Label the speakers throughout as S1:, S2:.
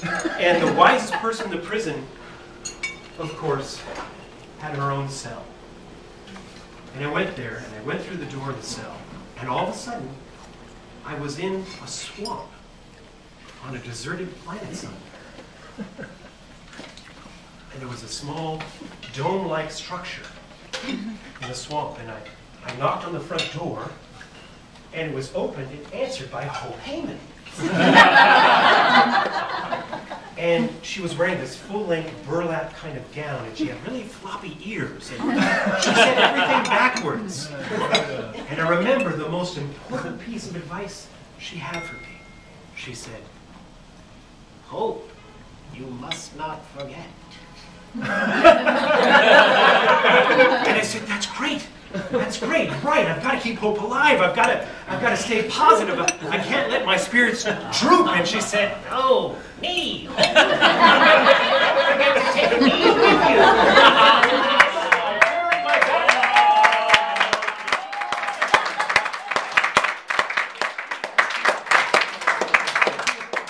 S1: And the wisest person in the prison, of course, had her own cell. And I went there, and I went through the door of the cell, and all of a sudden, I was in a swamp on a deserted planet somewhere. And there was a small dome-like structure in the swamp, and I knocked on the front door, and it was opened and answered by Hope Heyman. And she was wearing this full-length burlap kind of gown, and she had really floppy ears, and she said everything backwards. And I remember the most important piece of advice she had for me. She said, "Hope, you must not forget." And I said, "That's great. That's great. Right, I've got to keep hope alive. I've got to stay positive. I can't let my spirits droop." And she said, "No, me. Don't forget to take me with you."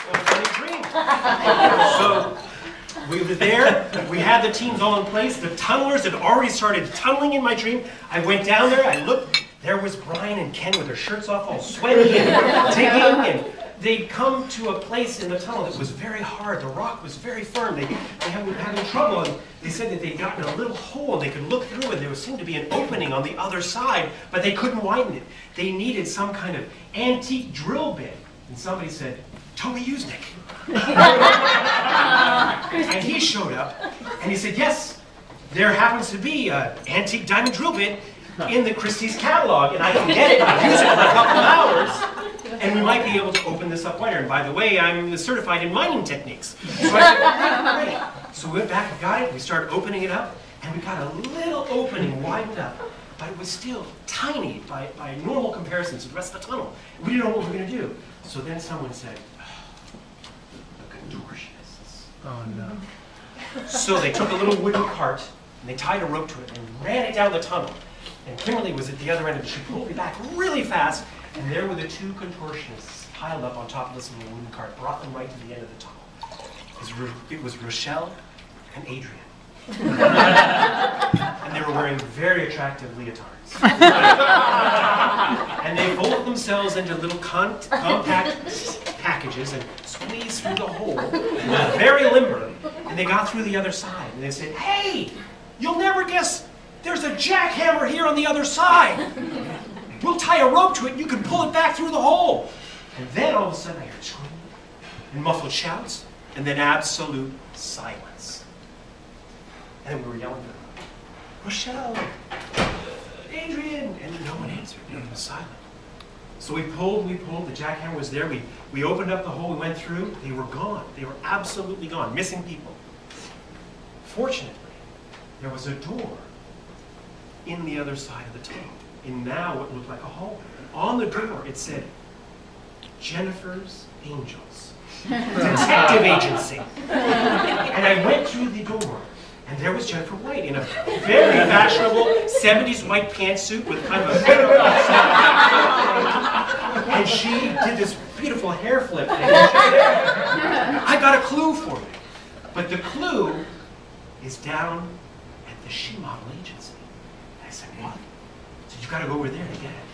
S1: What a funny dream. So we were there, we had the teams all in place, the tunnelers had already started tunneling in my dream. I went down there, I looked, there was Brian and Ken with their shirts off, all sweaty and digging, and they'd come to a place in the tunnel that was very hard. The rock was very firm. They were having trouble, and they said that they'd gotten a little hole and they could look through, and there seemed to be an opening on the other side, but they couldn't widen it. They needed some kind of antique drill bit. And somebody said, "Tony Usnick." And he showed up, and he said, "Yes, there happens to be an antique diamond drill bit in the Christie's catalog, and I can get it and use it for a couple of hours, and we might be able to open this up wider. And by the way, I'm certified in mining techniques." So I said, "Great." So we went back and got it, we started opening it up, and we got a little opening widened up, but it was still tiny by normal comparisons to the rest of the tunnel. We didn't know what we were going to do. So then someone said, "The contortionists."
S2: Oh no.
S1: So they took a little wooden cart, and they tied a rope to it, and ran it down the tunnel. And Kimberly was at the other end, and she pulled me back really fast, and there were the two contortionists piled up on top of this little wooden cart, brought them right to the end of the tunnel. It was Rochelle and Adrian. And they were wearing very attractive leotards. And they folded themselves into little compact packages and squeezed through the hole, very limber, and they got through the other side. And they said, "Hey, you'll never guess there's a jackhammer here on the other side. We'll tie a rope to it and you can pull it back through the hole." And then all of a sudden I heard screaming and muffled shouts, and then absolute silence. And then we were yelling, "Rochelle, Adrian," and no one answered. It was silent. So we pulled, the jackhammer was there. We opened up the hole, we went through, they were gone. They were absolutely gone, missing people. Fortunately, there was a door in the other side of the tunnel, in now what looked like a hallway. And on the door it said, "Jennifer's Angels, Detective Agency." And I went through the door, and there was Jennifer White in a very fashionable 70s white pantsuit with kind of a... And she did this beautiful hair flip thing. I got a clue for you. But the clue is down at the She Model Agency. And I said, "What?" He said, "You've got to go over there to get it."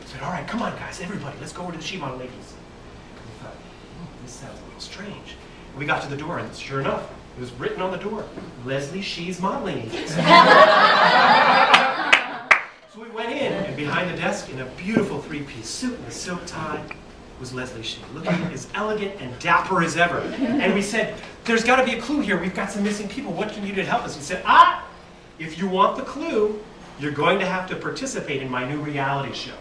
S1: I said, "All right, come on, guys, everybody, let's go over to the She Model Agency." And we thought, this sounds a little strange. And we got to the door, and sure enough, it was written on the door, "Leslie She's Modeling Agency." So we went in, and behind the desk, in a beautiful three-piece suit and a silk tie, was Leslie She, looking as elegant and dapper as ever. And we said, "There's got to be a clue here. We've got some missing people. What can you do to help us?" He said, "If you want the clue, you're going to have to participate in my new reality show.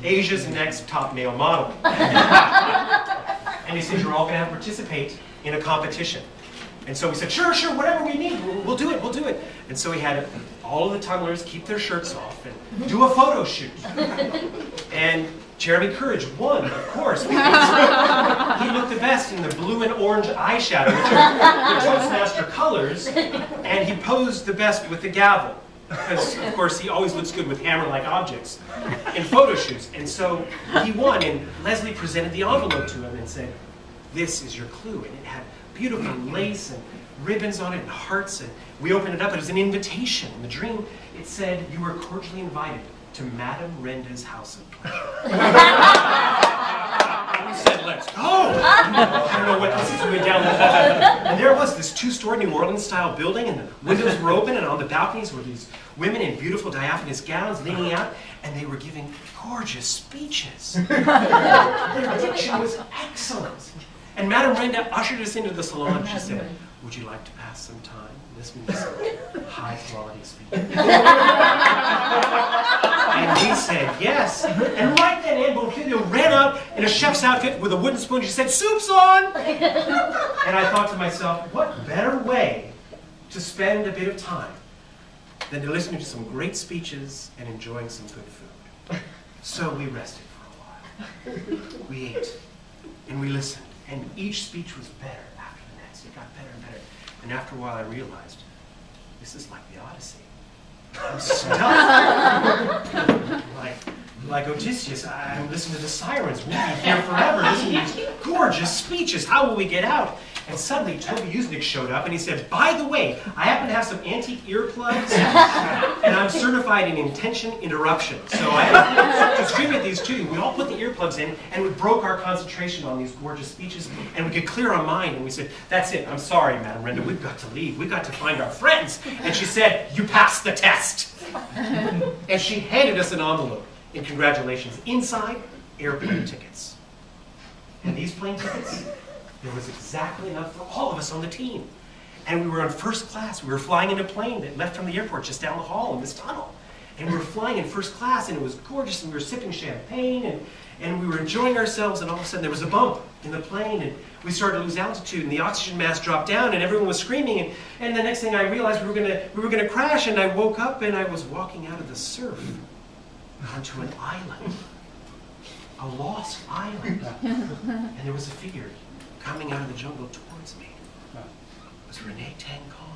S1: Asia's next top male model." And he said, "You're all going to have to participate in a competition." And so we said, sure, whatever we need, we'll do it. And so we had all of the tunnelers keep their shirts off and do a photo shoot. And Jeremy Courage won, of course, because he looked the best in the blue and orange eyeshadow, which are the Toastmaster colors, and he posed the best with the gavel. Because, of course, he always looks good with hammer-like objects in photo shoots. And so he won, and Leslie presented the envelope to him and said, this is your clue. And it had beautiful lace and ribbons on it and hearts. And we opened it up. It was an invitation. In the dream, it said, you were cordially invited to Madame Renda's house of pleasure. We said, let's go. I don't know what this is. We went down and there was this two-story New Orleans-style building, and the windows were open, and on the balconies were these women in beautiful diaphanous gowns leaning out, and they were giving gorgeous speeches. Their diction was excellent. And Madame Renda ushered us into the salon. She said, would you like to pass some time listening to some high-quality speeches? And we said yes. And right then, Anne Bonfilio ran out in a chef's outfit with a wooden spoon. She said, soup's on! And I thought to myself, what better way to spend a bit of time than to listening to some great speeches and enjoying some good food. So we rested for a while. We ate, and we listened. And each speech was better after the next. It got better and better. And after a while, I realized, this is like the Odyssey. I'm stuck. like Odysseus, I'm listening to the sirens. We'll be here forever, listening to these gorgeous speeches. How will we get out? And suddenly, Toby Usnik showed up, and he said, by the way, I happen to have some antique earplugs, and I'm certified in intention interruption. So I distribute these to you. We all put the earplugs in, and we broke our concentration on these gorgeous speeches, and we could clear our mind. And we said, that's it. I'm sorry, Madame Renda. We've got to leave. We've got to find our friends. And she said, you passed the test. And she handed us an envelope. And congratulations. Inside, airplane tickets. And these plane tickets, there was exactly enough for all of us on the team. And we were on first class. We were flying in a plane that left from the airport just down the hall in this tunnel. And we were flying in first class, and it was gorgeous, and we were sipping champagne, and we were enjoying ourselves, and all of a sudden there was a bump in the plane, and we started to lose altitude, and the oxygen mask dropped down, and everyone was screaming, and the next thing I realized we were gonna crash, and I woke up, and I was walking out of the surf onto an island, a lost island, and there was a figure coming out of the jungle towards me. It was Renee Tang Kong.